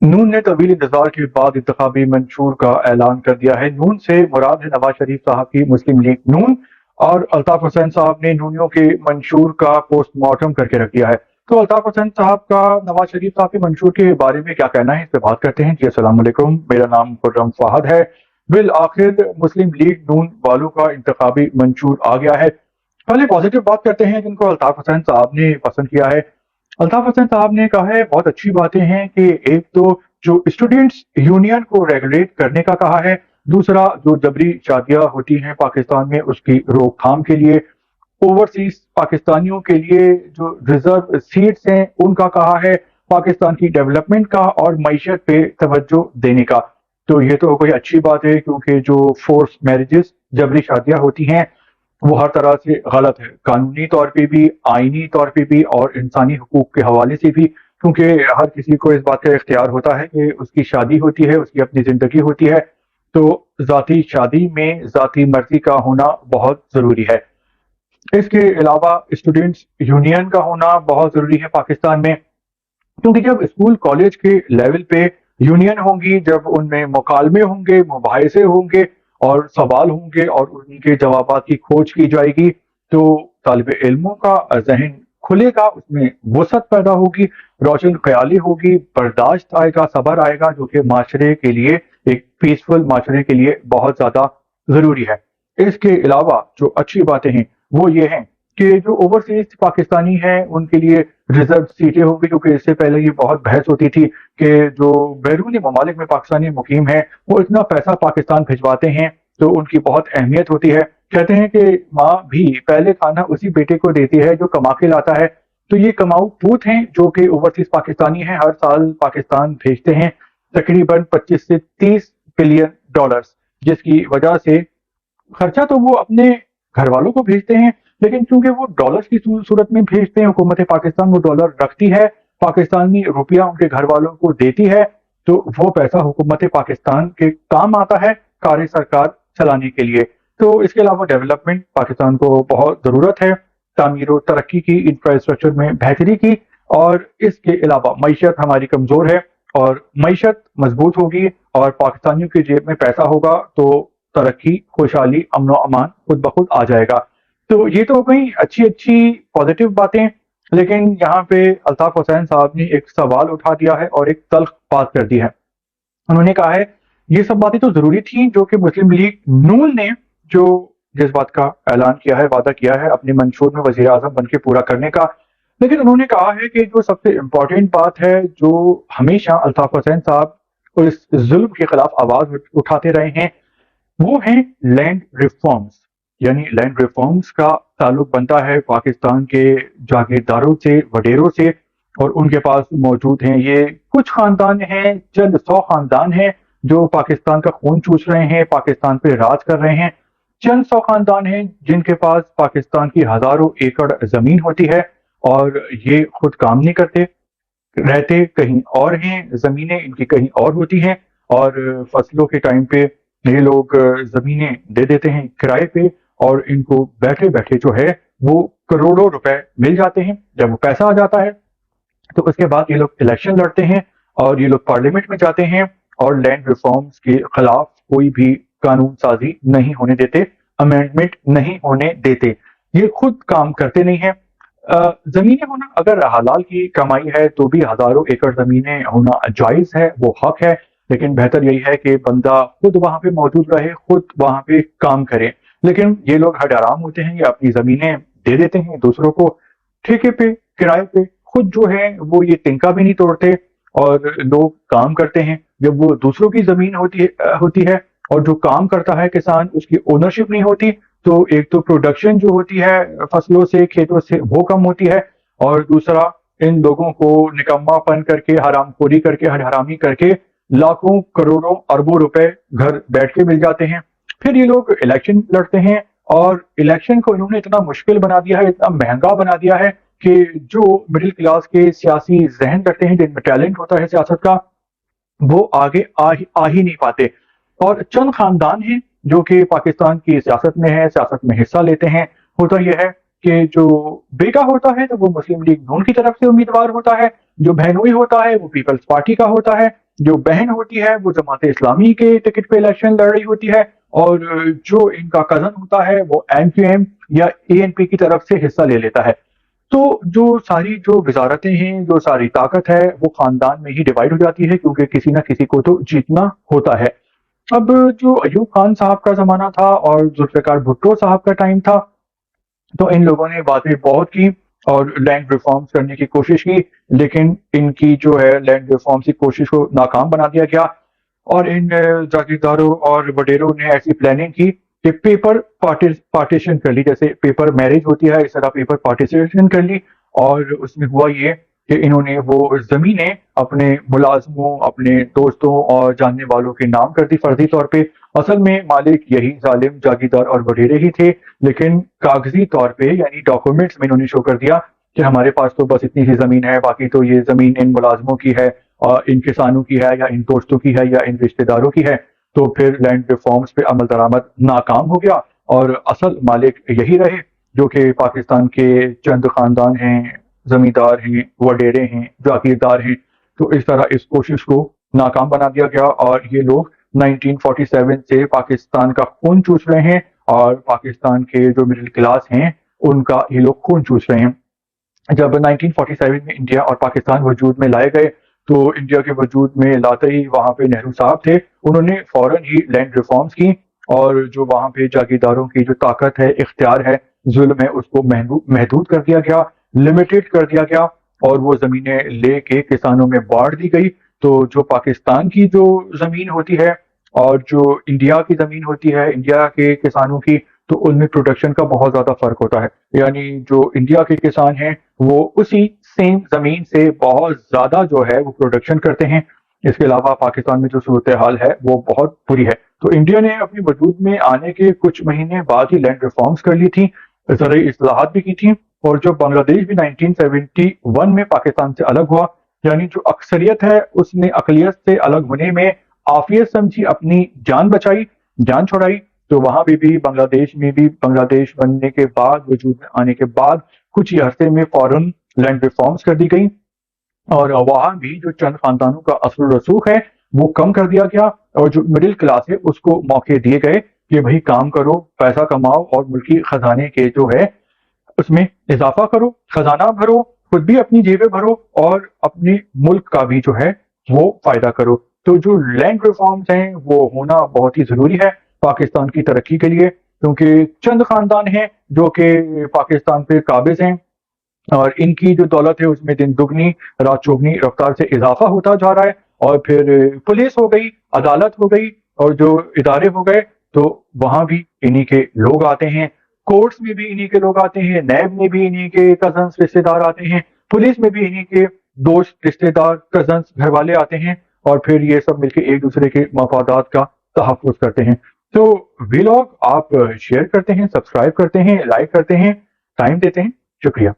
नून ने तवील इंतजार के बाद इंतखाबी मंशूर का ऐलान कर दिया है। नून से मुराद है नवाज शरीफ साहब की मुस्लिम लीग नून, और अल्ताफ हुसैन साहब ने नूनियों के मंशूर का पोस्टमार्टम करके रख दिया है। तो अल्ताफ हुसैन साहब का नवाज शरीफ साहब के मंशूर के बारे में क्या कहना है, इस पे बात करते हैं। जी अस्सलाम वालेकुम, मेरा नाम खुर्रम फहद है। बिल आखिर मुस्लिम लीग नून वालों का इंतखाबी मंशूर आ गया है। पहले पॉजिटिव बात करते हैं जिनको अल्ताफ हुसैन साहब ने पसंद किया है। अल्ताफ हुसैन साहब ने कहा है बहुत अच्छी बातें हैं कि एक तो जो स्टूडेंट्स यूनियन को रेगुलेट करने का कहा है, दूसरा जो जबरी शादियां होती हैं पाकिस्तान में उसकी रोकथाम के लिए, ओवरसीज पाकिस्तानियों के लिए जो रिजर्व सीट्स हैं उनका कहा है, पाकिस्तान की डेवलपमेंट का और मईशत पे तवज्जो देने का। तो ये तो कोई अच्छी बात है, क्योंकि जो फोर्स मैरिजेस जबरी शादियां होती हैं वो हर तरह से गलत है, कानूनी तौर पे भी, आईनी तौर पे भी और इंसानी हुकूक के हवाले से भी। क्योंकि हर किसी को इस बात का इख्तियार होता है कि उसकी शादी होती है, उसकी अपनी जिंदगी होती है, तो जाती शादी में जाती मर्जी का होना बहुत जरूरी है। इसके अलावा स्टूडेंट्स यूनियन का होना बहुत जरूरी है पाकिस्तान में, क्योंकि जब स्कूल कॉलेज के लेवल पे यूनियन होंगी, जब उनमें मुकालमे होंगे, मुबाहिसे होंगे और सवाल होंगे और उनके जवाबात की खोज की जाएगी, तो तालिब इल्मों का जहन खुलेगा, उसमें वसअत पैदा होगी, रोशन ख्याली होगी, बर्दाश्त आएगा, सब्र आएगा, जो कि माशरे के लिए, एक पीसफुल माशरे के लिए बहुत ज्यादा जरूरी है। इसके अलावा जो अच्छी बातें हैं वो ये हैं कि जो ओवरसीज पाकिस्तानी हैं उनके लिए रिजर्व सीटें होंगी, क्योंकि इससे पहले ये बहुत बहस होती थी कि जो बैरूनी ममालिक में पाकिस्तानी मुकीम है वो इतना पैसा पाकिस्तान भिजवाते हैं तो उनकी बहुत अहमियत होती है। कहते हैं कि माँ भी पहले खाना उसी बेटे को देती है जो कमा के लाता है। तो ये कमाऊ पूत हैं जो कि ओवरसीज पाकिस्तानी हैं, हर साल पाकिस्तान भेजते हैं तकरीबन 25 से 30 बिलियन डॉलर्स, जिसकी वजह से खर्चा तो वो अपने घर वालों को भेजते हैं, लेकिन चूंकि वो डॉलर्स की सूरत में भेजते हैं, हुकूमत पाकिस्तान वो डॉलर रखती है, पाकिस्तानी रुपया उनके घर वालों को देती है, तो वो पैसा हुकूमत पाकिस्तान के काम आता है कार्य सरकार चलाने के लिए। तो इसके अलावा डेवलपमेंट पाकिस्तान को बहुत जरूरत है, तामीर और तरक्की की, इंफ्रास्ट्रक्चर में बेहतरी की, और इसके अलावा मीशत हमारी कमजोर है, और मीशत मजबूत होगी और पाकिस्तानियों की जेब में पैसा होगा तो तरक्की, खुशहाली, अमन अमान खुद ब खुद आ जाएगा। तो ये तो हो गई अच्छी अच्छी पॉजिटिव बातें, लेकिन यहाँ पे अल्ताफ हुसैन साहब ने एक सवाल उठा दिया है और एक तल्ख बात कर दी है। उन्होंने कहा है ये सब बातें तो जरूरी थी जो कि मुस्लिम लीग नून ने जो जिस बात का ऐलान किया है, वादा किया है अपने मंशूर में वजीर आजम बन के पूरा करने का, लेकिन उन्होंने कहा है कि जो सबसे इम्पोर्टेंट बात है, जो हमेशा अल्ताफ हुसैन साहब इस जुल्म के खिलाफ आवाज उठाते रहे हैं, वो हैं लैंड रिफॉर्म्स। यानी लैंड रिफॉर्म्स का ताल्लुक बनता है पाकिस्तान के जागीरदारों से, वडेरों से, और उनके पास मौजूद हैं ये कुछ खानदान हैं, चंद 100 खानदान हैं जो पाकिस्तान का खून चूस रहे हैं, पाकिस्तान पे राज कर रहे हैं। चंद 100 खानदान हैं जिनके पास पाकिस्तान की हजारों एकड़ जमीन होती है और ये खुद काम नहीं करते, रहते कहीं और हैं, जमीनें इनकी कहीं और होती हैं, और फसलों के टाइम पे ये लोग जमीनें दे देते हैं किराए पे, और इनको बैठे बैठे जो है वो करोड़ों रुपए मिल जाते हैं। जब वो पैसा आ जाता है तो उसके बाद ये लोग इलेक्शन लड़ते हैं और ये लोग पार्लियामेंट में जाते हैं और लैंड रिफॉर्म्स के खिलाफ कोई भी कानून साजी नहीं होने देते, अमेंडमेंट नहीं होने देते, ये खुद काम करते नहीं है। जमीनें होना अगर हलाल की कमाई है तो भी हजारों एकड़ जमीनें होना जायज है, वो हक है, लेकिन बेहतर यही है कि बंदा खुद वहां पे मौजूद रहे, खुद वहां पे काम करे। लेकिन ये लोग हड हराम होते हैं, ये अपनी जमीनें दे देते हैं दूसरों को ठेके पे, किराए पे, खुद जो है वो ये तिनका भी नहीं तोड़ते, और लोग काम करते हैं। जब वो दूसरों की जमीन होती है और जो काम करता है किसान, उसकी ओनरशिप नहीं होती, तो एक तो प्रोडक्शन जो होती है फसलों से, खेतों से, वो कम होती है, और दूसरा इन लोगों को निकम्मापन करके, हरामखोरी करके, हरामी करके लाखों करोड़ों अरबों रुपए घर बैठ के मिल जाते हैं। फिर ये लोग इलेक्शन लड़ते हैं, और इलेक्शन को इन्होंने इतना मुश्किल बना दिया है, इतना महंगा बना दिया है कि जो मिडिल क्लास के सियासी जहन रखते हैं, जिनमें टैलेंट होता है सियासत का, वो आगे आ ही नहीं पाते। और चंद खानदान हैं जो कि पाकिस्तान की सियासत में है, सियासत में हिस्सा लेते हैं। होता यह है कि जो बेटा होता है तो वो मुस्लिम लीग नून की तरफ से उम्मीदवार होता है, जो बहनोई होता है वो पीपल्स पार्टी का होता है, जो बहन होती है वो जमात इस्लामी के टिकट पे इलेक्शन लड़ रही होती है, और जो इनका कजन होता है वो एमक्यूएम या एएनपी की तरफ से हिस्सा ले लेता है। तो जो सारी जो वजारतें हैं, जो सारी ताकत है, वो खानदान में ही डिवाइड हो जाती है, क्योंकि किसी ना किसी को तो जीतना होता है। अब जो अयूब खान साहब का जमाना था और जुल्फिकार भुट्टो साहब का टाइम था, तो इन लोगों ने बातें बहुत की और लैंड रिफॉर्म्स करने की कोशिश की, लेकिन इनकी जो है लैंड रिफॉर्म्स की कोशिश को नाकाम बना दिया गया। और इन जागीरदारों और वडेरों ने ऐसी प्लानिंग की कि पेपर पार्टीशन कर ली, जैसे पेपर मैरिज होती है इस तरह पेपर पार्टीशन कर ली। और उसमें हुआ ये कि इन्होंने वो जमीनें अपने मुलाजमों, अपने दोस्तों और जानने वालों के नाम कर दी फर्जी तौर पे। असल में मालिक यही जालिम जागीरदार और वडेरे ही थे, लेकिन कागजी तौर पे यानी डॉक्यूमेंट्स में इन्होंने शो कर दिया कि हमारे पास तो बस इतनी सी जमीन है, बाकी तो ये जमीन इन मुलाजमों की है, इन किसानों की है, या इन दोस्तों की है, या इन रिश्तेदारों की है। तो फिर लैंड रिफॉर्म्स पे अमल दरामद नाकाम हो गया और असल मालिक यही रहे, जो कि पाकिस्तान के चंद खानदान हैं, जमींदार हैं, वडेरे हैं, जागीरदार हैं। तो इस तरह इस कोशिश को नाकाम बना दिया गया और ये लोग 1947 से पाकिस्तान का खून चूस रहे हैं, और पाकिस्तान के जो मिडिल क्लास हैं उनका ये लोग खून चूस रहे हैं। जब 1947 में इंडिया और पाकिस्तान वजूद में लाए गए, तो इंडिया के वजूद में लाते ही वहां पे नेहरू साहब थे, उन्होंने फौरन ही लैंड रिफॉर्म्स की, और जो वहां पे जागीरदारों की जो ताकत है, इख्तियार है, जुल्म है, उसको महदूद कर दिया गया, लिमिटेड कर दिया गया, और वो जमीनें लेके किसानों में बांट दी गई। तो जो पाकिस्तान की जो जमीन होती है और जो इंडिया की जमीन होती है, इंडिया के किसानों की, तो उनमें प्रोडक्शन का बहुत ज्यादा फर्क होता है। यानी जो इंडिया के किसान हैं वो उसी सेम जमीन से बहुत ज्यादा जो है वो प्रोडक्शन करते हैं। इसके अलावा पाकिस्तान में जो सूरत हाल है वो बहुत बुरी है। तो इंडिया ने अपनी वजूद में आने के कुछ महीने बाद ही लैंड रिफॉर्म्स कर ली थी, ज़रूरी इस्लाहात भी की थी। और जो बांग्लादेश भी 1971 में पाकिस्तान से अलग हुआ, यानी जो अक्सरियत है उसने अकलियत से अलग होने में आफियत समझी, अपनी जान बचाई, जान छुड़ाई। तो वहां भी बांग्लादेश में भी बांग्लादेश बनने के बाद, वजूद में आने के बाद कुछ ही अरसे में फौरन लैंड रिफॉर्म्स कर दी गई, और वहां भी जो चंद खानदानों का असल रसूख है वो कम कर दिया गया, और जो मिडिल क्लास है उसको मौके दिए गए कि भाई काम करो, पैसा कमाओ, और मुल्की खजाने के जो है उसमें इजाफा करो, खजाना भरो, खुद भी अपनी जेबें भरो, और अपने मुल्क का भी जो है वो फायदा करो। तो जो लैंड रिफॉर्म्स हैं वो होना बहुत ही जरूरी है पाकिस्तान की तरक्की के लिए, क्योंकि चंद खानदान हैं जो कि पाकिस्तान पे काबिज हैं, और इनकी जो दौलत है उसमें दिन दुगनी रात चौगनी रफ्तार से इजाफा होता जा रहा है। और फिर पुलिस हो गई, अदालत हो गई, और जो इदारे हो गए, तो वहां भी इन्हीं के लोग आते हैं, कोर्ट्स में भी इन्हीं के लोग आते हैं, नैब में भी इन्हीं के कजन्स रिश्तेदार आते हैं, पुलिस में भी इन्हीं के दोस्त रिश्तेदार कजन्स घर वाले आते हैं, और फिर ये सब मिलकर एक दूसरे के मफादात का तहफ़्फ़ुज़ करते हैं। तो वीलॉग आप शेयर करते हैं, सब्सक्राइब करते हैं, लाइक करते हैं, टाइम देते हैं। शुक्रिया।